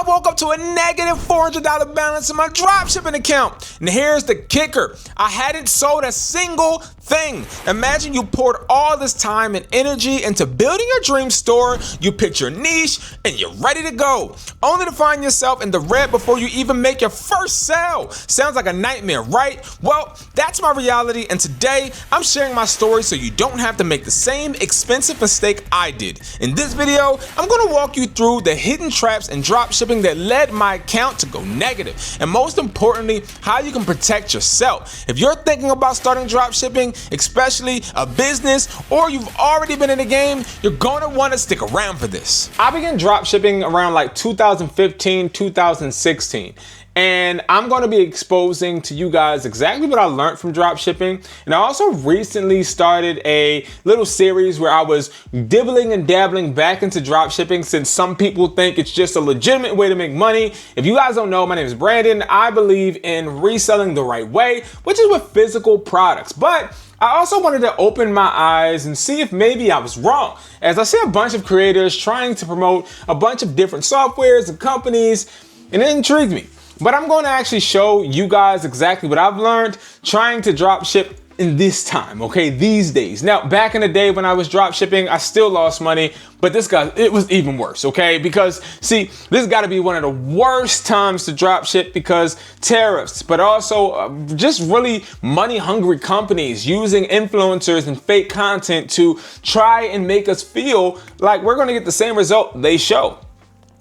woke up to a negative $400 balance in my dropshipping account. And here's the kicker. I hadn't sold a single thing. Imagine you poured all this time and energy into building your dream store, you picked your niche, and you're ready to go, only to find yourself in the red before you even make your first sale. Sounds like a nightmare, right? Well, that's my reality, and today I'm sharing my story so you don't have to make the same expensive mistake I did. In this video, I'm going to walk you through the hidden traps in dropshipping that led my account to go negative, and most importantly, how you can protect yourself. If you're thinking about starting dropshipping, especially a business, or you've already been in the game, you're gonna want to stick around for this. I began dropshipping around like 2015, 2016. And I'm going to be exposing to you guys exactly what I learned from dropshipping. And I also recently started a little series where I was dibbling and dabbling back into dropshipping, since some people think it's just a legitimate way to make money. If you guys don't know, my name is Brandon. I believe in reselling the right way, which is with physical products. But I also wanted to open my eyes and see if maybe I was wrong, as I see a bunch of creators trying to promote a bunch of different softwares and companies, and it intrigued me. But I'm going to actually show you guys exactly what I've learned trying to drop ship in this time, okay, these days. Now, back in the day when I was drop shipping, I still lost money, but this guy, it was even worse, okay? Because see, this has got to be one of the worst times to drop ship, because tariffs, but also just really money hungry companies using influencers and fake content to try and make us feel like we're going to get the same result they show,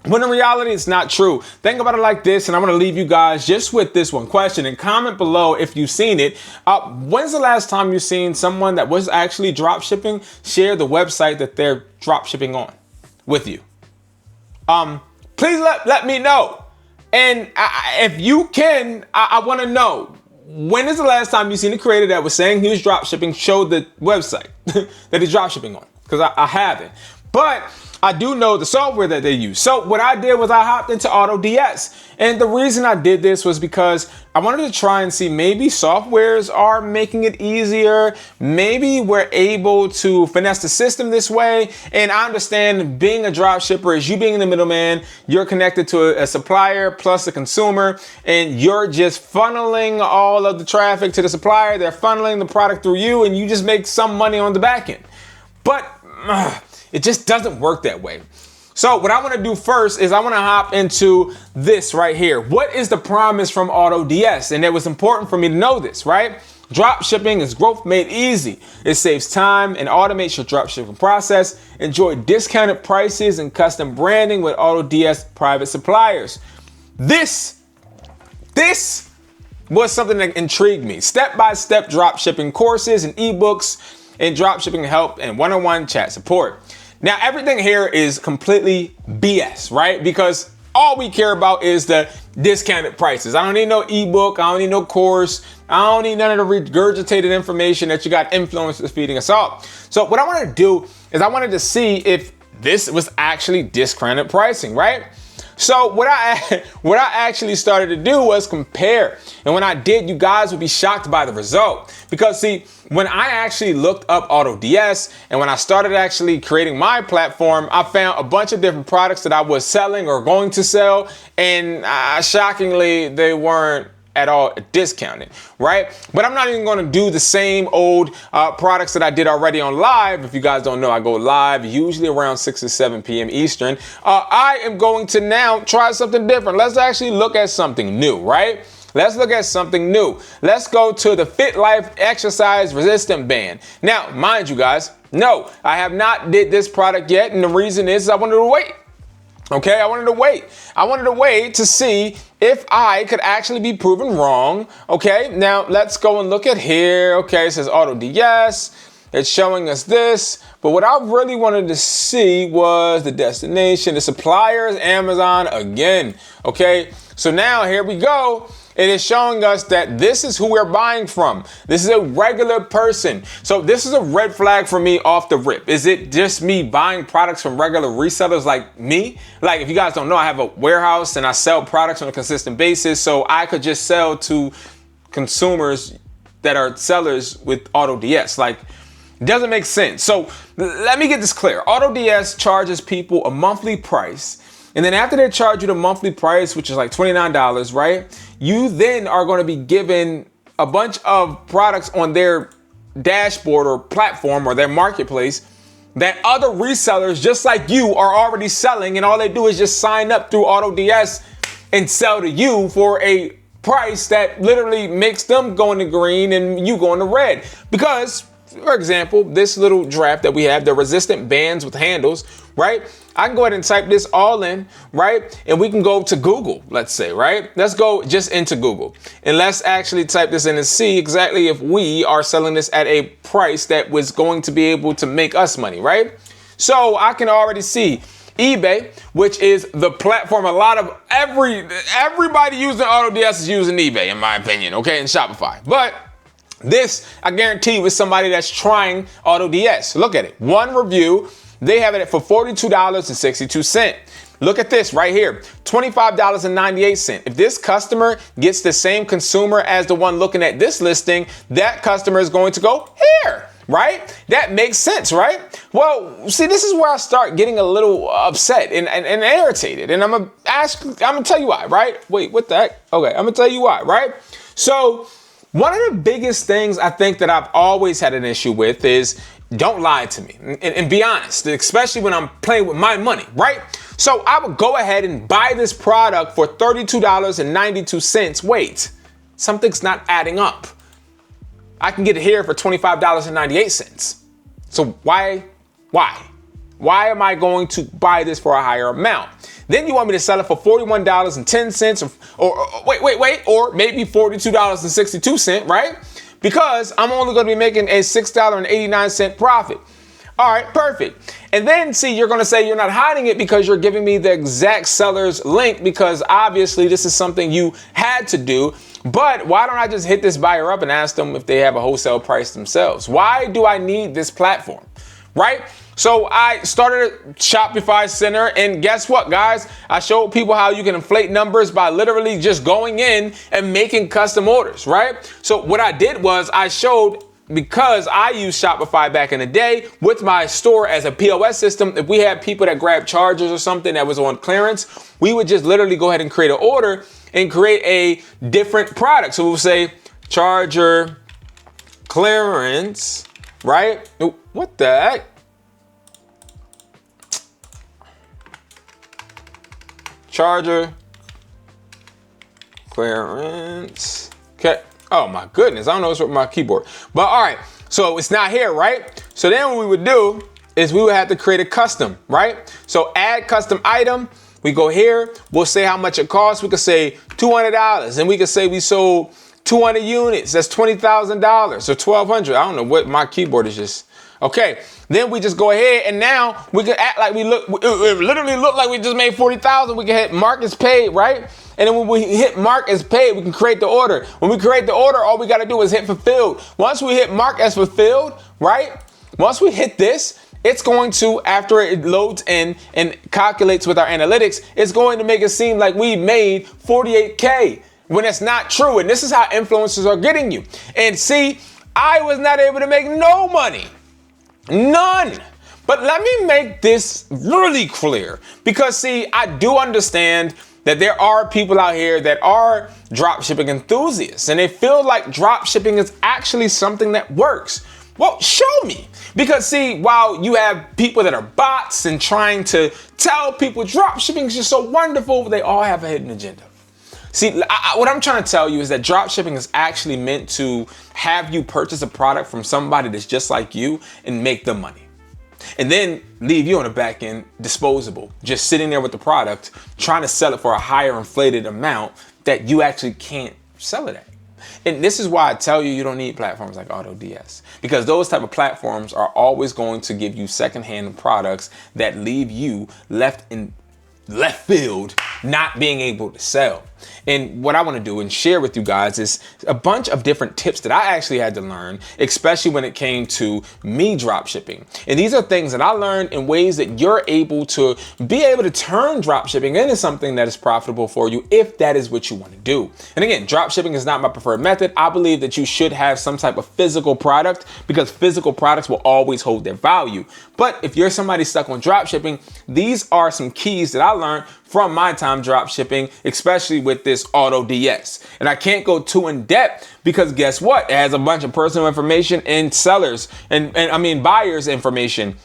when in reality, it's not true. Think about it like this, and I'm gonna leave you guys just with this one question, and comment below if you've seen it. When's the last time you've seen someone that was actually drop shipping share the website that they're drop shipping on with you? Please let me know. And if you can, I wanna know, when is the last time you seen a creator that was saying he was drop shipping show the website that he's drop shipping on? Because I haven't. But I do know the software that they use. So what I did was I hopped into AutoDS. And the reason I did this was because I wanted to try and see, maybe softwares are making it easier. Maybe we're able to finesse the system this way. And I understand being a drop shipper is you being the middleman. You're connected to a supplier plus a consumer, and you're just funneling all of the traffic to the supplier. They're funneling the product through you, and you just make some money on the back end. But it just doesn't work that way. So what I want to do first is I want to hop into this right here. What is the promise from AutoDS? And it was important for me to know this, right? Drop shipping is growth made easy. It saves time and automates your drop shipping process. Enjoy discounted prices and custom branding with AutoDS private suppliers. This was something that intrigued me. Step-by-step drop shipping courses and ebooks, and dropshipping help, and one-on-one chat support. Now, everything here is completely BS, right? Because all we care about is the discounted prices. I don't need no ebook. I don't need no course. I don't need none of the regurgitated information that you got influencers feeding us all. So what I want to do is I wanted to see if this was actually discounted pricing, right? So what I actually started to do was compare. And when I did, you guys would be shocked by the result. Because see, when I actually looked up AutoDS, and when I started actually creating my platform, I found a bunch of different products that I was selling or going to sell. And shockingly, they weren't at all discounted, right? But I'm not even going to do the same old products that I did already on live. If you guys don't know, I go live usually around 6 or 7 p.m. Eastern. I am going to now try something different. Let's actually look at something new, right? Let's look at something new. Let's go to the Fit Life Exercise Resistant Band. Now, mind you guys, no, I have not did this product yet, and the reason is I wanted to wait. Okay, I wanted to wait. I wanted to wait to see if I could actually be proven wrong. Okay, now let's go and look at here. Okay, it says AutoDS. It's showing us this. But what I really wanted to see was the destination, the suppliers, Amazon again. Okay, so now here we go. It is showing us that this is who we're buying from. This is a regular person. So this is a red flag for me off the rip. Is it just me buying products from regular resellers like me? Like, if you guys don't know, I have a warehouse and I sell products on a consistent basis. So I could just sell to consumers that are sellers with AutoDS. Like, it doesn't make sense. So let me get this clear. AutoDS charges people a monthly price And then after they charge you the monthly price, which is like $29, right? You then are going to be given a bunch of products on their dashboard or platform or their marketplace that other resellers just like you are already selling, and all they do is just sign up through AutoDS and sell to you for a price that literally makes them go in the green and you go in the red. Because, for example, this little draft that we have, the resistant bands with handles, right? I can go ahead and type this all in, right? And we can go to Google, let's say, right? Let's go just into Google. And let's actually type this in and see exactly if we are selling this at a price that was going to be able to make us money, right? So I can already see eBay, which is the platform a lot of everybody using AutoDS is using eBay, in my opinion, okay, and Shopify. But this, I guarantee you, is somebody that's trying AutoDS. Look at it. One review, they have it for $42.62. Look at this right here, $25.98. If this customer gets the same consumer as the one looking at this listing, that customer is going to go here, right? That makes sense, right? Well, see, this is where I start getting a little upset and irritated. And I'm gonna tell you why, right? Wait, what the heck? Okay, I'm gonna tell you why, right? So one of the biggest things I think that I've always had an issue with is don't lie to me and be honest, especially when I'm playing with my money, right? So I would go ahead and buy this product for $32.92. Wait, something's not adding up. I can get it here for $25.98. So why am I going to buy this for a higher amount? Then you want me to sell it for $41.10 or maybe $42.62, right? Because I'm only going to be making a $6.89 profit. All right, perfect. And then see, you're going to say you're not hiding it because you're giving me the exact seller's link, because obviously this is something you had to do. But why don't I just hit this buyer up and ask them if they have a wholesale price themselves? Why do I need this platform, right? So I started a Shopify Center, and guess what, guys? I showed people how you can inflate numbers by literally just going in and making custom orders, right? So what I did was I showed, because I used Shopify back in the day with my store as a POS system, if we had people that grabbed chargers or something that was on clearance, we would just literally go ahead and create an order and create a different product. So we'll say charger clearance, right? What the heck? Charger clearance. Okay. Oh my goodness. I don't know what's with my keyboard. But all right. So it's not here, right? So then what we would do is we would have to create a custom, right? So add custom item. We go here. We'll say how much it costs. We could say $200. And we could say we sold 200 units. That's $20,000 or $1,200. I don't know what my keyboard is just. Okay, then we just go ahead and now we can act like it literally look like we just made 40,000. We can hit mark as paid, right? And then when we hit mark as paid, we can create the order. When we create the order, all we got to do is hit fulfilled. Once we hit mark as fulfilled, right? Once we hit this, it's going to, after it loads in and calculates with our analytics, it's going to make it seem like we made 48K when it's not true. And this is how influencers are getting you. And see, I was not able to make no money. None. But let me make this really clear, because see, I do understand that there are people out here that are dropshipping enthusiasts and they feel like dropshipping is actually something that works. Well, show me. Because see, while you have people that are bots and trying to tell people dropshipping is just so wonderful, they all have a hidden agenda. See, what I'm trying to tell you is that dropshipping is actually meant to have you purchase a product from somebody that's just like you and make them money. And then leave you on the back end disposable, just sitting there with the product, trying to sell it for a higher inflated amount that you actually can't sell it at. And this is why I tell you, you don't need platforms like AutoDS, because those type of platforms are always going to give you secondhand products that leave you left field, not being able to sell. And what I want to do and share with you guys is a bunch of different tips that I actually had to learn, especially when it came to me dropshipping. And these are things that I learned in ways that you're able to be able to turn dropshipping into something that is profitable for you if that is what you want to do. And again, dropshipping is not my preferred method. I believe that you should have some type of physical product, because physical products will always hold their value. But if you're somebody stuck on dropshipping, these are some keys that I learned from my time drop shipping, especially with this auto DS. And I can't go too in depth because guess what? It has a bunch of personal information and sellers and buyers information.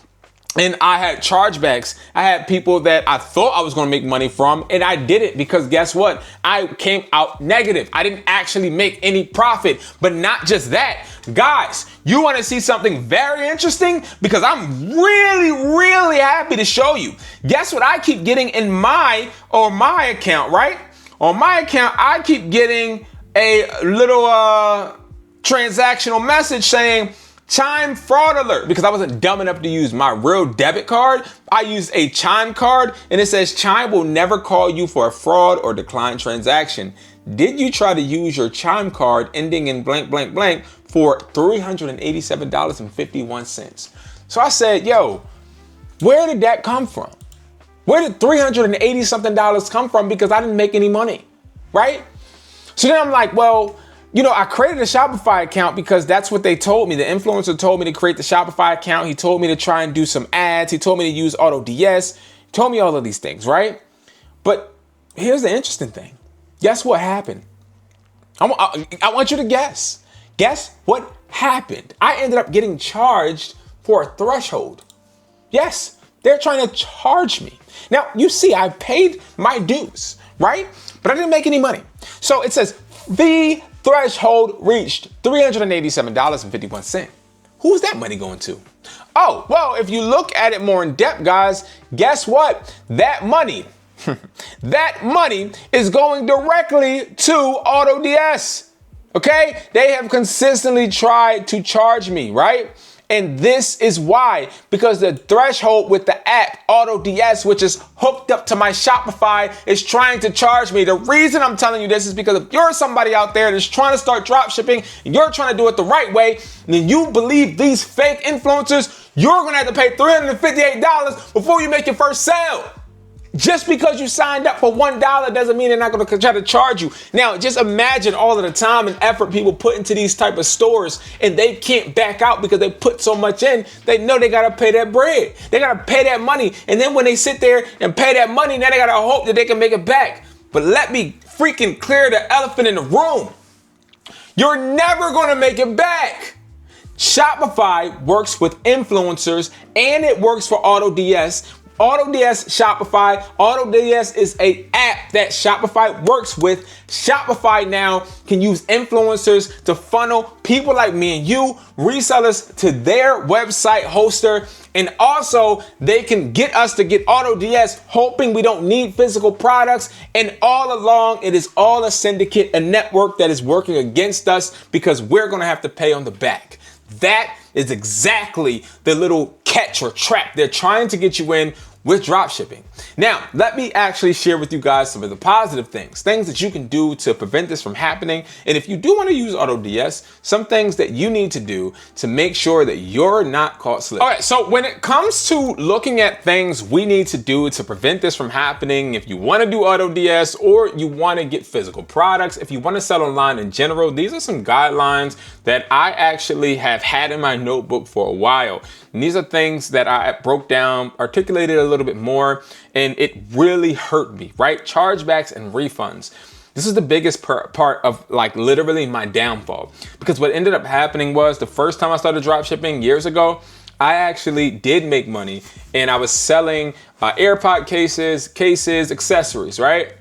And I had chargebacks. I had people that I thought I was going to make money from, and I didn't because guess what? I came out negative. I didn't actually make any profit. But not just that. Guys, you want to see something very interesting? Because I'm really, really happy to show you. Guess what I keep getting in my account, right? On my account, I keep getting a little transactional message saying, Chime fraud alert, because I wasn't dumb enough to use my real debit card. I used a Chime card and it says Chime will never call you for a fraud or declined transaction. Did you try to use your Chime card ending in blank, blank, blank for $387.51? So I said, yo, where did that come from? Where did $380 something come from? Because I didn't make any money, right? So then I'm like, well, you know, I created a Shopify account because that's what they told me. The influencer told me to create the Shopify account. He told me to try and do some ads. He told me to use Auto DS. He told me all of these things, right? But here's the interesting thing. Guess what happened? I want you to guess. Guess what happened? I ended up getting charged for a threshold. Yes, they're trying to charge me. Now, you see, I paid my dues, right? But I didn't make any money. So it says the threshold reached $387.51. Who's that money going to? Oh, well, if you look at it more in depth, guys, guess what? That money is going directly to AutoDS. Okay? They have consistently tried to charge me, right? And this is why, because the threshold with the app AutoDS, which is hooked up to my Shopify, is trying to charge me. The reason I'm telling you this is because if you're somebody out there that's trying to start drop shipping and you're trying to do it the right way, and you believe these fake influencers, you're gonna have to pay $358 before you make your first sale. Just because you signed up for $1 doesn't mean they're not going to try to charge you. Now, just imagine all of the time and effort people put into these type of stores, and they can't back out because they put so much in. They know they got to pay that bread. They got to pay that money. And then when they sit there and pay that money, now they got to hope that they can make it back. But let me freaking clear the elephant in the room. You're never going to make it back. Shopify works with influencers and it works for AutoDS. AutoDS Shopify. AutoDS is an app that Shopify works with. Shopify now can use influencers to funnel people like me and you, resellers, to their website hoster. And also they can get us to get AutoDS, hoping we don't need physical products. And all along, it is all a syndicate, a network that is working against us because we're going to have to pay on the back. That is exactly the little catch or trap they're trying to get you in with dropshipping. Now, let me actually share with you guys some of the positive things that you can do to prevent this from happening. And if you do want to use AutoDS, some things that you need to do to make sure that you're not caught slipping. All right, so when it comes to looking at things we need to do to prevent this from happening, if you want to do AutoDS or you want to get physical products, if you want to sell online in general, these are some guidelines that I actually have had in my notebook for a while. And these are things that I broke down, articulated a little bit more, and it really hurt me, right? Chargebacks and refunds. This is the biggest part of like literally my downfall. Because what ended up happening was the first time I started dropshipping years ago, I actually did make money and I was selling AirPod cases, accessories, right?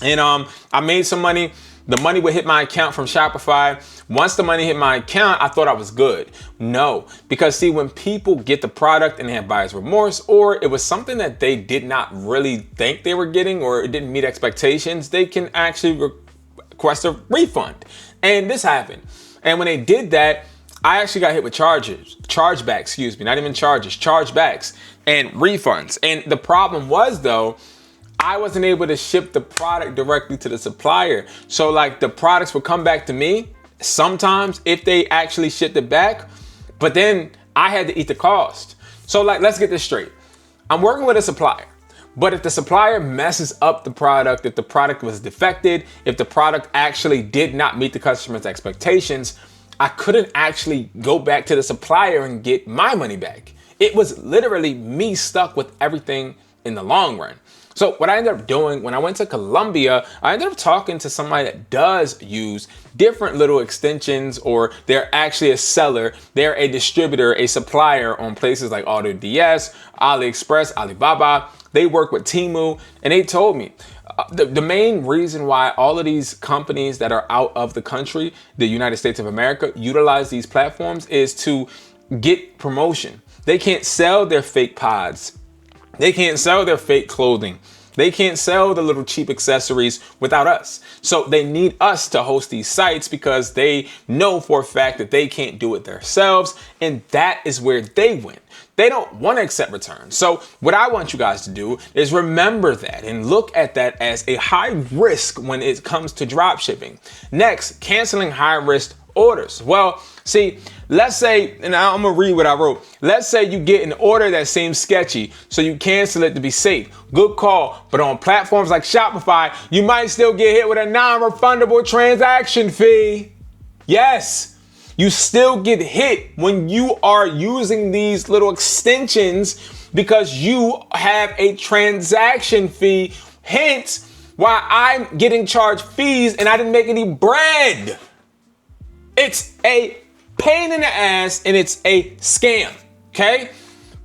And I made some money. The money would hit my account from Shopify. Once the money hit my account, I thought I was good. No, because see, when people get the product and they have buyer's remorse, or it was something that they did not really think they were getting, or it didn't meet expectations, they can actually request a refund. And this happened. And when they did that, I actually got hit with chargebacks, and refunds. And the problem was though, I wasn't able to ship the product directly to the supplier. So like the products would come back to me sometimes if they actually shipped it back, but then I had to eat the cost. So like, let's get this straight. I'm working with a supplier, but if the supplier messes up the product, if the product was defected, if the product actually did not meet the customer's expectations, I couldn't actually go back to the supplier and get my money back. It was literally me stuck with everything in the long run. So what I ended up doing when I went to Colombia, I ended up talking to somebody that does use different little extensions, or they're actually a seller. They're a distributor, a supplier on places like AutoDS, AliExpress, Alibaba. They work with Temu, and they told me the main reason why all of these companies that are out of the country, the United States of America, utilize these platforms is to get promotion. They can't sell their fake pods. They can't sell their fake clothing. They can't sell the little cheap accessories without us. So they need us to host these sites because they know for a fact that they can't do it themselves. And that is where they win. They don't want to accept returns. So what I want you guys to do is remember that and look at that as a high risk when it comes to drop shipping. Next, canceling high risk orders. Well, see, let's say, and I'm gonna read what I wrote. Let's say you get an order that seems sketchy, so you cancel it to be safe. Good call. But on platforms like Shopify, you might still get hit with a non-refundable transaction fee. Yes, you still get hit when you are using these little extensions because you have a transaction fee. Hence why I'm getting charged fees and I didn't make any bread. It's a pain in the ass and it's a scam, okay?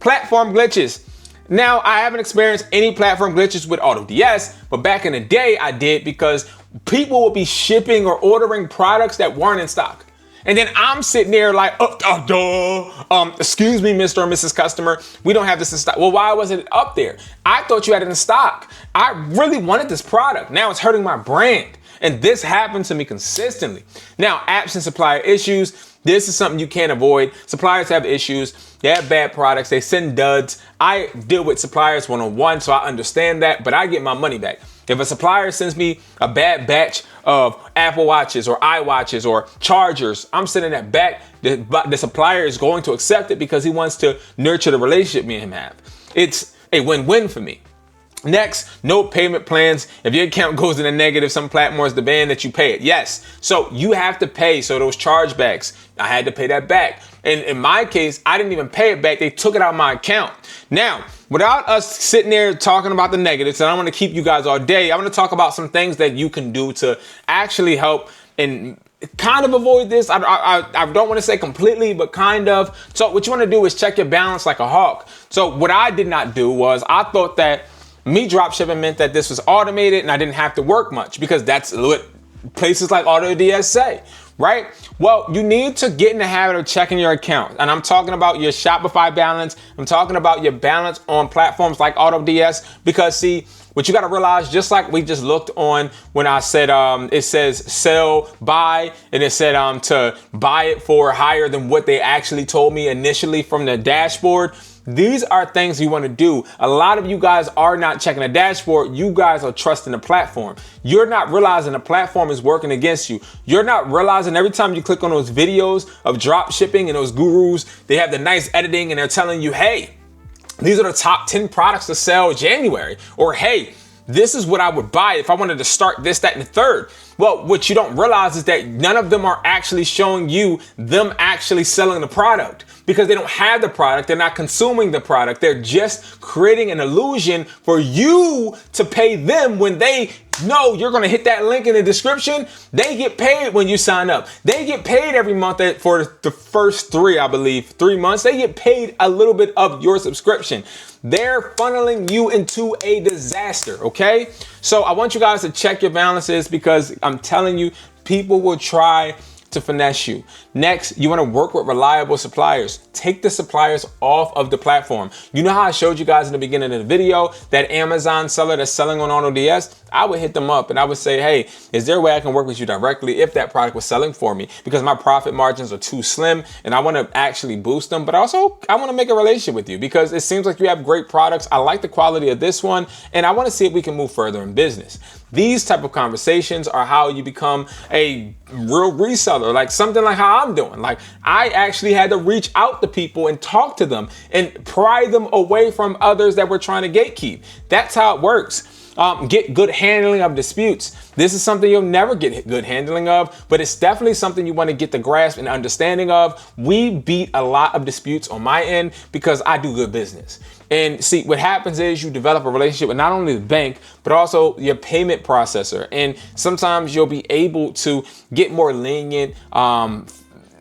Platform glitches. Now, I haven't experienced any platform glitches with AutoDS, but back in the day I did because people would be shipping or ordering products that weren't in stock. And then I'm sitting there like, excuse me, Mr. or Mrs. Customer, we don't have this in stock. Well, why wasn't it up there? I thought you had it in stock. I really wanted this product. Now it's hurting my brand. And this happens to me consistently. Now, absent supplier issues. This is something you can't avoid. Suppliers have issues. They have bad products. They send duds. I deal with suppliers one-on-one, so I understand that, but I get my money back. If a supplier sends me a bad batch of Apple Watches or iWatches or chargers, I'm sending that back. The supplier is going to accept it because he wants to nurture the relationship me and him have. It's a win-win for me. Next, no payment plans. If your account goes in the negative, some platforms demand that you pay it. Yes, so you have to pay. So those chargebacks, I had to pay that back. And in my case, I didn't even pay it back. They took it out of my account. Now, without us sitting there talking about the negatives, and I want to keep you guys all day, I want to talk about some things that you can do to actually help and kind of avoid this. I don't want to say completely, but kind of. So what you want to do is check your balance like a hawk. So what I did not do was I thought that me drop shipping meant that this was automated and I didn't have to work much because that's what places like AutoDS say, right? Well, you need to get in the habit of checking your account. And I'm talking about your Shopify balance. I'm talking about your balance on platforms like AutoDS because see, what you got to realize, just like we just looked on when I said it says sell, buy, and it said to buy it for higher than what they actually told me initially from the dashboard. These are things you want to do. A lot of you guys are not checking the dashboard. You guys are trusting the platform. You're not realizing the platform is working against you. You're not realizing every time you click on those videos of drop shipping and those gurus, they have the nice editing and they're telling you, hey, these are the top 10 products to sell January. Or, hey, this is what I would buy if I wanted to start this, that, and the third. Well, what you don't realize is that none of them are actually showing you them actually selling the product because they don't have the product. They're not consuming the product. They're just creating an illusion for you to pay them when they know you're going to hit that link in the description. They get paid when you sign up. They get paid every month for the first 3 months. They get paid a little bit of your subscription. They're funneling you into a disaster, okay? So I want you guys to check your balances because I'm telling you, people will try to finesse you. Next, you want to work with reliable suppliers. Take the suppliers off of the platform. You know how I showed you guys in the beginning of the video, that Amazon seller that's selling on AutoDS? I would hit them up and I would say, hey, is there a way I can work with you directly if that product was selling for me? Because my profit margins are too slim and I want to actually boost them, but also I want to make a relationship with you because it seems like you have great products. I like the quality of this one and I want to see if we can move further in business. These type of conversations are how you become a real reseller, like something like how I'm doing. Like I actually had to reach out to people and talk to them and pry them away from others that were trying to gatekeep. That's how it works. Get good handling of disputes. This is something you'll never get good handling of, but it's definitely something you want to get the grasp and understanding of. We beat a lot of disputes on my end because I do good business. And see, what happens is you develop a relationship with not only the bank, but also your payment processor. And sometimes you'll be able to get more lenient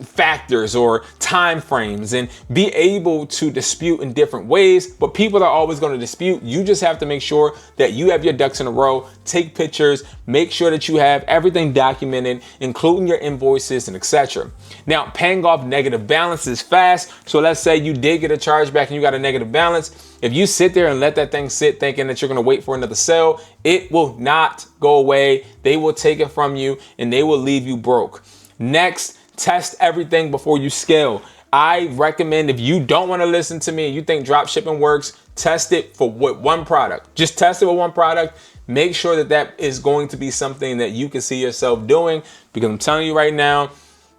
factors or time frames and be able to dispute in different ways. But people are always going to dispute. You just have to make sure that you have your ducks in a row, take pictures, make sure that you have everything documented, including your invoices and etc. Now, paying off negative balance is fast. So let's say you did get a chargeback and you got a negative balance. If you sit there and let that thing sit thinking that you're going to wait for another sale, it will not go away. They will take it from you and they will leave you broke. Next, test everything before you scale. I recommend, if you don't want to listen to me, you think drop shipping works, test it for one product. Just test it with one product. Make sure that that is going to be something that you can see yourself doing, because I'm telling you right now,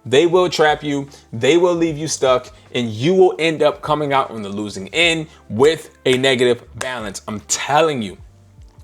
they will trap you, they will leave you stuck, and you will end up coming out on the losing end with a negative balance. I'm telling you.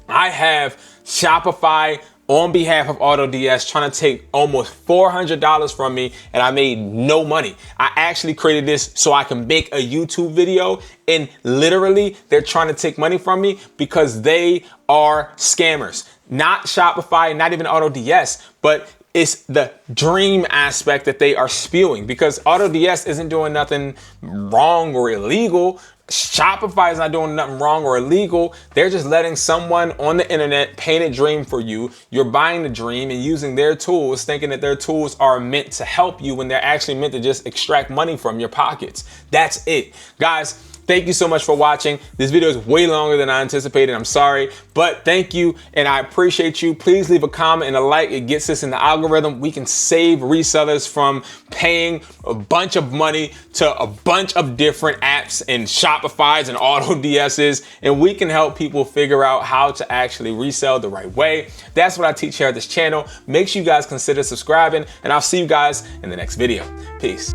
I have Shopify on behalf of AutoDS trying to take almost $400 from me, and I made no money. I actually created this so I can make a YouTube video, and literally they're trying to take money from me because they are scammers. Not Shopify, not even AutoDS, but it's the dream aspect that they are spewing, because AutoDS isn't doing nothing wrong or illegal. Shopify is not doing nothing wrong or illegal. They're just letting someone on the internet paint a dream for you. You're buying the dream and using their tools, thinking that their tools are meant to help you when they're actually meant to just extract money from your pockets. That's it. Guys, thank you so much for watching. This video is way longer than I anticipated. I'm sorry, but thank you and I appreciate you. Please leave a comment and a like. It gets us in the algorithm. We can save resellers from paying a bunch of money to a bunch of different apps and Shopify's and AutoDS's, and we can help people figure out how to actually resell the right way. That's what I teach here at this channel. Make sure you guys consider subscribing, and I'll see you guys in the next video. Peace.